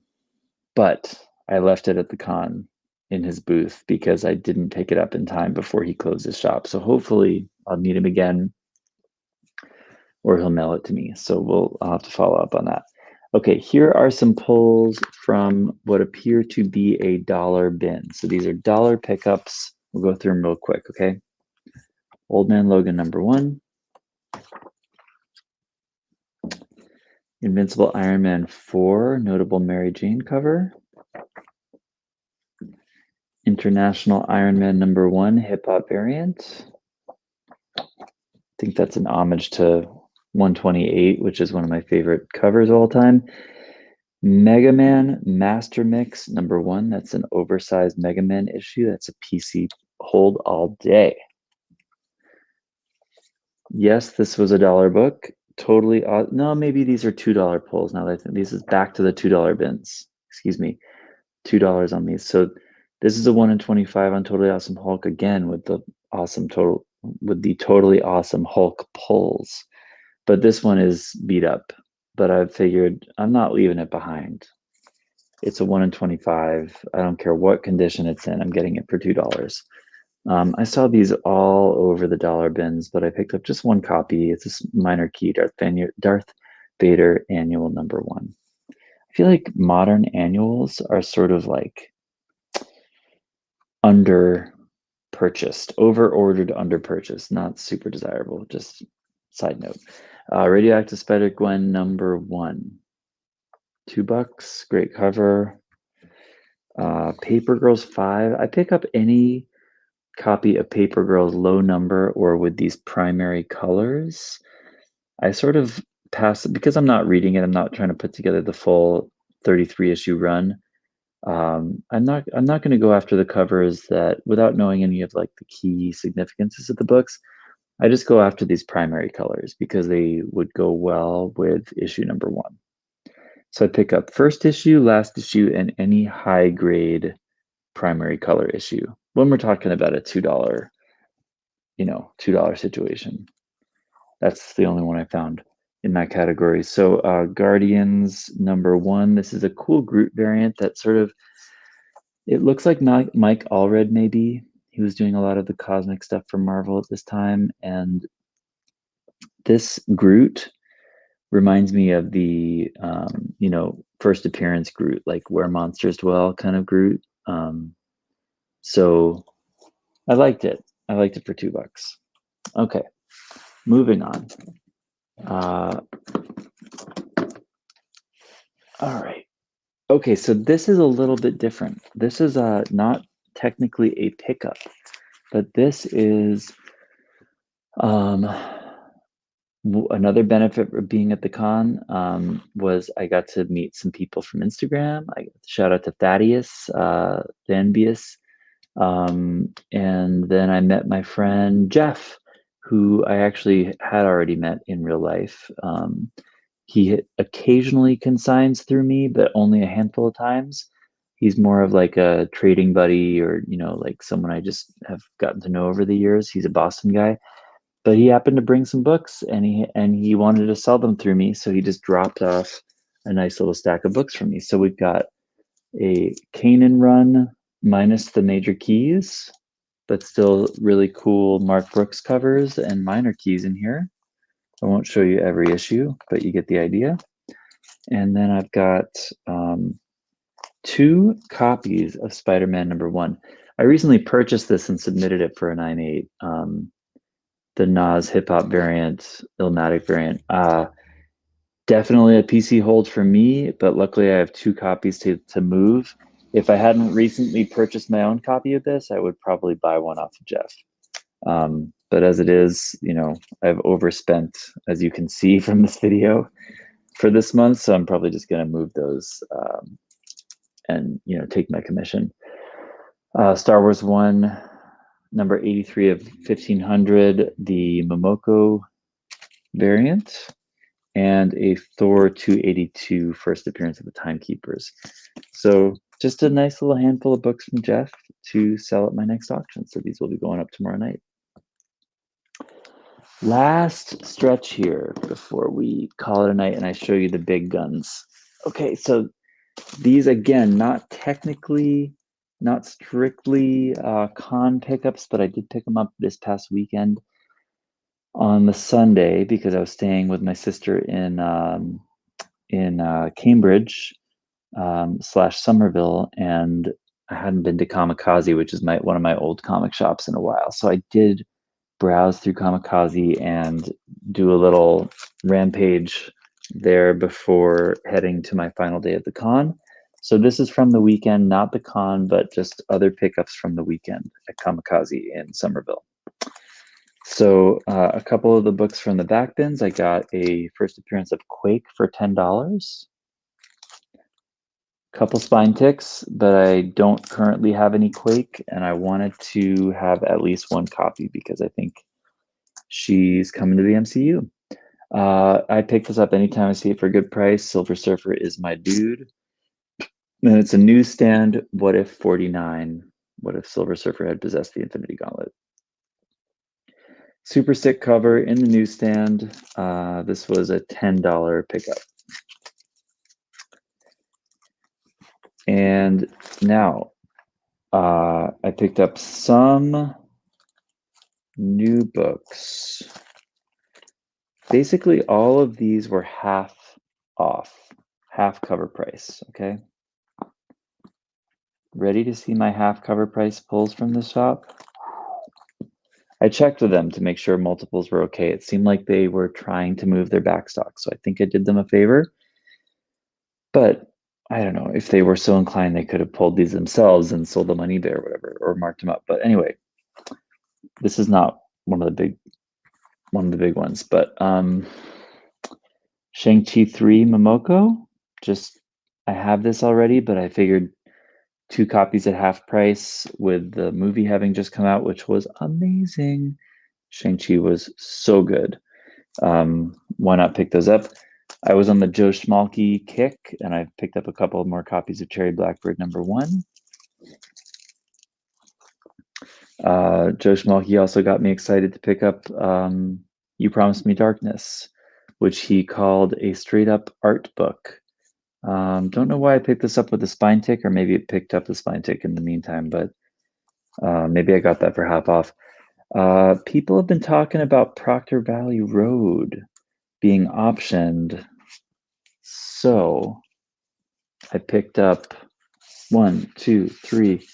but I left it at the con in his booth because I didn't pick it up in time before he closed his shop. So hopefully I'll meet him again, or he'll mail it to me. So I'll have to follow up on that. Okay, here are some pulls from what appear to be a dollar bin. So these are dollar pickups. We'll go through them real quick, okay? Old Man Logan number 1. Invincible Iron Man 4, notable Mary Jane cover. International Iron Man number 1, hip hop variant. I think that's an homage to 128, which is one of my favorite covers of all time. Mega Man Master Mix number 1. That's an oversized Mega Man issue. That's a PC hold all day. Yes, this was a dollar book. Totally. No, maybe these are $2 pulls. Now that I think this is back to the $2 bins. Excuse me, $2 on these. So this is a 1 in 25 on Totally Awesome Hulk again with the totally awesome Hulk pulls. But this one is beat up. But I figured I'm not leaving it behind. It's a 1 in 25. I don't care what condition it's in. I'm getting it for $2. I saw these all over the dollar bins, but I picked up just one copy. It's a minor key Darth Vader annual #1. I feel like modern annuals are sort of like under purchased, over ordered, under purchased, not super desirable. Just side note. Radioactive Spider-Gwen #1. $2, great cover. Paper Girls 5. I pick up any copy of Paper Girls low number or with these primary colors. I sort of pass it because I'm not reading it. I'm not trying to put together the full 33 issue run. I'm not going to go after the covers that without knowing any of like the key significances of the books. I just go after these primary colors because they would go well with issue #1. So I pick up first issue, last issue, and any high grade primary color issue when we're talking about a $2, $2 situation. That's the only one I found in that category. So Guardians #1. This is a cool Groot variant that sort of, it looks like Mike Allred maybe. He was doing a lot of the cosmic stuff for Marvel at this time. And this Groot reminds me of the, first appearance Groot, like Where Monsters Dwell kind of Groot. So I liked it. I liked it for $2. Okay, moving on. All right. Okay, so this is a little bit different. This is not technically a pickup, but this is another benefit of being at the con was I got to meet some people from Instagram. Shout out to Thaddeus, Thanbius. And then I met my friend Jeff, who I actually had already met in real life. He occasionally consigns through me, but only a handful of times. He's more of like a trading buddy or, like someone I just have gotten to know over the years. He's a Boston guy, but he happened to bring some books and he wanted to sell them through me. So he just dropped off a nice little stack of books for me. So we've got a Kanan run minus the major keys, but still really cool Mark Brooks covers and minor keys in here. I won't show you every issue, but you get the idea. And then I've got 2 copies of Spider-Man #1. I recently purchased this and submitted it for a 9.8. The Nas hip hop variant, Illmatic variant. Definitely a PC hold for me, but luckily I have 2 copies to move. If I hadn't recently purchased my own copy of this, I would probably buy one off of Jeff. But as it is, I've overspent, as you can see from this video, for this month, so I'm probably just going to move those and take my commission. Star Wars 1, number 83 of 1500, the Momoko variant, and a Thor 282 first appearance of the Timekeepers. So just a nice little handful of books from Jeff to sell at my next auction. So these will be going up tomorrow night. Last stretch here before we call it a night and I show you the big guns. Okay, so these again, not strictly con pickups, but I did pick them up this past weekend on the Sunday because I was staying with my sister in Cambridge / Somerville, and I hadn't been to Kamikaze, which is one of my old comic shops, in a while. So I did browse through Kamikaze and do a little rampage there before heading to my final day at the con. So this is from the weekend, not the con, but just other pickups from the weekend at Kamikaze in Somerville. So a couple of the books from the back bins, I got a first appearance of Quake for $10. Couple spine ticks, but I don't currently have any Quake, and I wanted to have at least one copy because I think She's coming to the MCU. I pick this up anytime I see it for a good price. Silver Surfer is my dude. And it's a newsstand. What if 49? What if Silver Surfer had possessed the Infinity Gauntlet? Super sick cover in the newsstand. This was a $10 pickup. And now I picked up some new books. Basically, all of these were half off, half cover price, okay? Ready to see my half cover price pulls from the shop? I checked with them to make sure multiples were okay. It seemed like they were trying to move their backstock, so I think I did them a favor. But I don't know, if they were so inclined, they could have pulled these themselves and sold them on eBay or whatever, or marked them up. But anyway, this is not one of the big ones. But Shang-Chi 3 Momoko, I have this already, but I figured 2 copies at half price with the movie having just come out, which was amazing. Shang-Chi was so good. Why not pick those up? I was on the Joe Schmalke kick, and I picked up a couple more copies of Cherry Blackbird #1. Joe Schmalke also got me excited to pick up You Promised Me Darkness, which he called a straight-up art book. Don't know why I picked this up with the spine tick, or maybe it picked up the spine tick in the meantime, but maybe I got that for half off. People have been talking about Proctor Valley Road being optioned. So I picked up 1, 2, 3,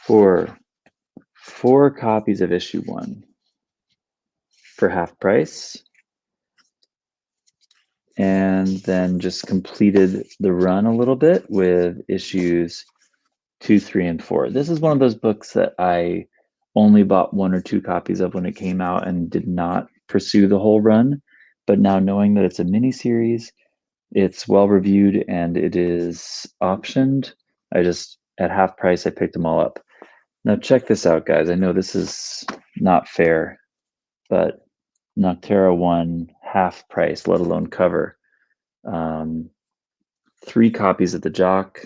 4 copies of issue 1 for half price. And then just completed the run a little bit with issues 2, 3, and 4. This is one of those books that I only bought 1 or 2 copies of when it came out and did not pursue the whole run. But now knowing that it's a mini series, it's well reviewed, and it is optioned, at half price, I picked them all up. Now check this out, guys. I know this is not fair, but Noctera won half price, let alone cover. 3 copies at the Jock,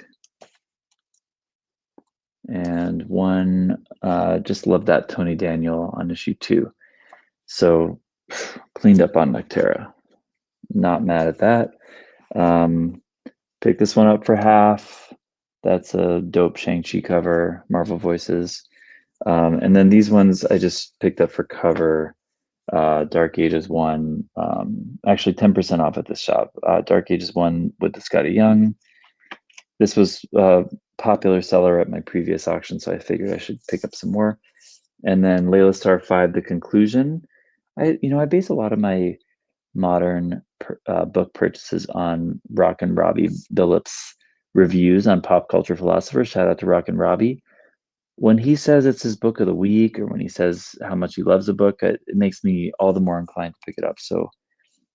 and 1, just love that Tony Daniel on issue 2. So cleaned up on Noctera. Not mad at that. Pick this one up for half. That's a dope Shang-Chi cover, Marvel Voices. And then these ones I just picked up for cover. Dark Ages 1, actually 10% off at this shop. Dark Ages 1 with the Scotty Young. This was a popular seller at my previous auction, so I figured I should pick up some more. And then Layla Star 5, The Conclusion. I base a lot of my modern book purchases on Rock and Robbie Phillips' reviews on Pop Culture Philosophers. Shout out to Rock and Robbie. When he says it's his book of the week, or when he says how much he loves a book, it makes me all the more inclined to pick it up. So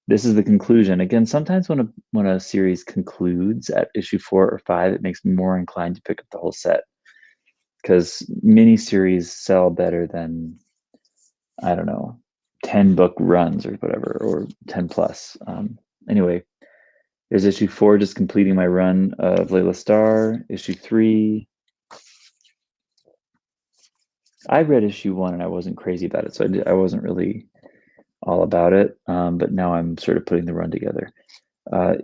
this is The Conclusion. Again, sometimes when a series concludes at issue 4 or 5, it makes me more inclined to pick up the whole set, because miniseries sell better than, I don't know, 10 book runs or whatever, or 10 plus. Anyway, there's issue 4, just completing my run of Layla Star. Issue 3. I read issue 1 and I wasn't crazy about it, so I wasn't really all about it, but now I'm sort of putting the run together.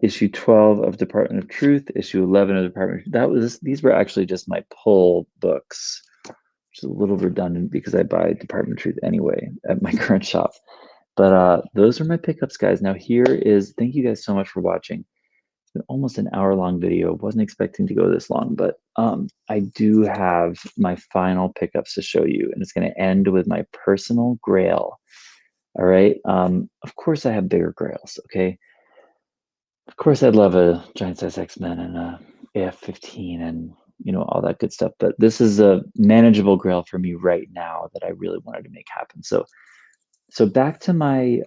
Issue 12 of Department of Truth, issue 11 of Department of, these were actually just my pull books, which is a little redundant because I buy Department of Truth anyway at my current shop. But those are my pickups, guys. Now thank you guys so much for watching. It's been almost an hour-long video. Wasn't expecting to go this long, but I do have my final pickups to show you, and it's going to end with my personal grail. All right. Of course, I have bigger grails. Okay. Of course, I'd love a Giant Size X-Men and a AF-15 and all that good stuff. But this is a manageable grail for me right now that I really wanted to make happen. So back to my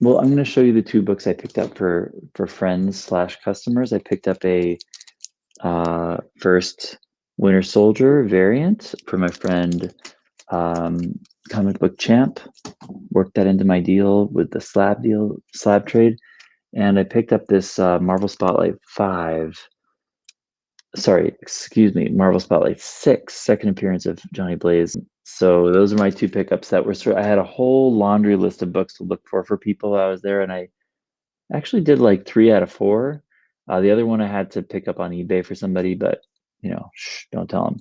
well, I'm going to show you the 2 books I picked up for friends/customers. I picked up a first Winter Soldier variant for my friend Comic Book Champ. Worked that into my deal with the slab trade. And I picked up this Marvel Spotlight 5. Sorry, excuse me, Marvel Spotlight 6, second appearance of Johnny Blaze. So those are my two pickups that were I had a whole laundry list of books to look for people I was there, and I actually did like 3 out of 4. The other one I had to pick up on eBay for somebody, but shh, don't tell them.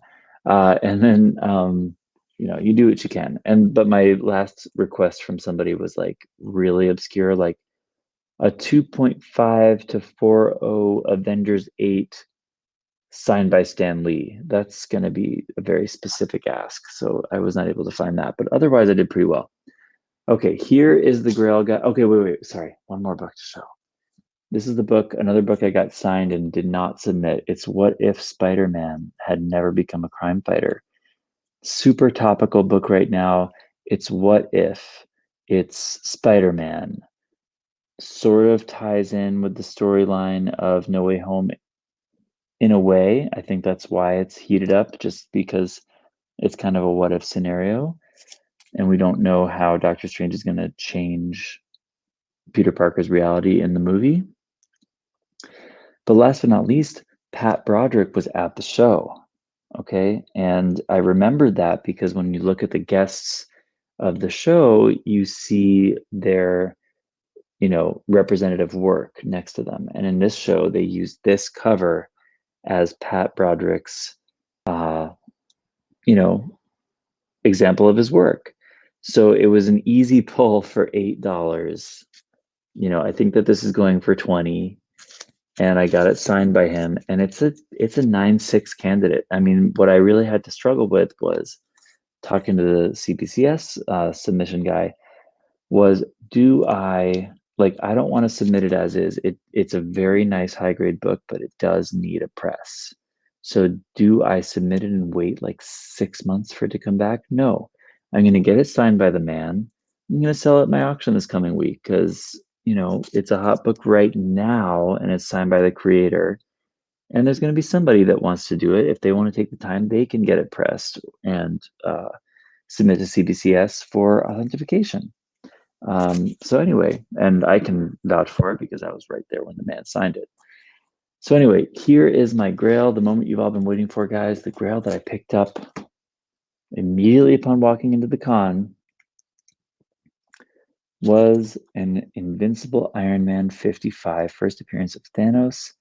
And then you do what you can. But my last request from somebody was like really obscure, like a 2.5 to 4.0 Avengers 8 signed by Stan Lee. That's going to be a very specific ask, so I was not able to find that. But otherwise, I did pretty well. Okay, here is the Grail guy. Okay, wait. Sorry, one more book to show. This is the book, another book I got signed and did not submit. It's What If Spider-Man Had Never Become a Crime Fighter. Super topical book right now. It's What If. It's Spider-Man. Sort of ties in with the storyline of No Way Home in a way. I think that's why it's heated up, just because it's kind of a what if scenario. And we don't know how Doctor Strange is going to change Peter Parker's reality in the movie. But last but not least, Pat Broderick was at the show. Okay. And I remembered that because when you look at the guests of the show, you see their, representative work next to them. And in this show, they used this cover as Pat Broderick's, example of his work. So it was an easy pull for $8. I think that this is going for 20, and I got it signed by him, and it's a 9.6 candidate. I mean, what I really had to struggle with was talking to the CBCS submission guy was, I don't want to submit it as is. It's a very nice high grade book, but it does need a press. So do I submit it and wait like 6 months for it to come back? No, I'm going to get it signed by the man. I'm going to sell it at my auction this coming week because, it's a hot book right now and it's signed by the creator. And there's going to be somebody that wants to do it. If they want to take the time, they can get it pressed and submit to CBCS for authentication. So anyway, and I can vouch for it because I was right there when the man signed it. So anyway, here is my Grail, the moment you've all been waiting for, guys. The Grail that I picked up immediately upon walking into the con was an Invincible Iron Man 55, first appearance of Thanos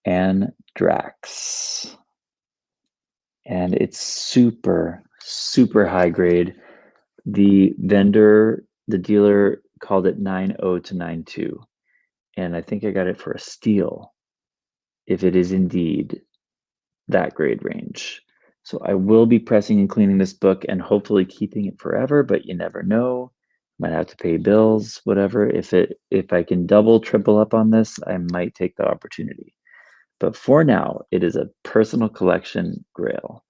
and Drax. And it's super, super high grade. The dealer called it 9.0 to 9.2. And I think I got it for a steal, if it is indeed that grade range. So I will be pressing and cleaning this book and hopefully keeping it forever, but you never know. Might have to pay bills, whatever. If I can double, triple up on this, I might take the opportunity. But for now, it is a personal collection Grail.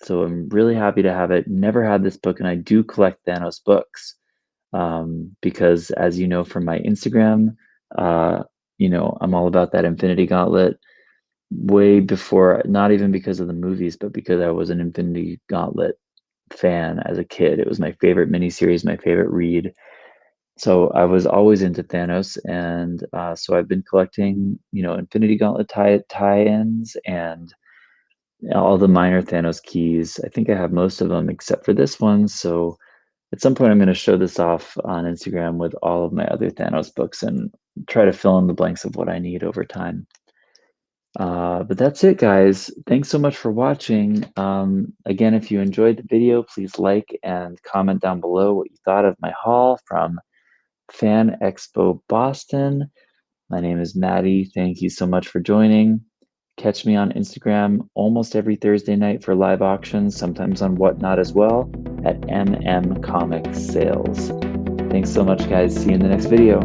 So I'm really happy to have it. Never had this book, and I do collect Thanos books because, as you know from my Instagram, I'm all about that Infinity Gauntlet. Way before, not even because of the movies, but because I was an Infinity Gauntlet fan as a kid. It was my favorite miniseries, my favorite read. So I was always into Thanos, and so I've been collecting, Infinity Gauntlet tie-ins and all the minor Thanos keys. I think I have most of them except for this one. So at some point, I'm going to show this off on Instagram with all of my other Thanos books and try to fill in the blanks of what I need over time. But that's it, guys. Thanks so much for watching. Again, if you enjoyed the video, please like and comment down below what you thought of my haul from Fan Expo Boston. My name is Maddie. Thank you so much for joining. Catch me on Instagram almost every Thursday night for live auctions, sometimes on Whatnot as well, at MM Comics Sales. Thanks so much, guys. See you in the next video.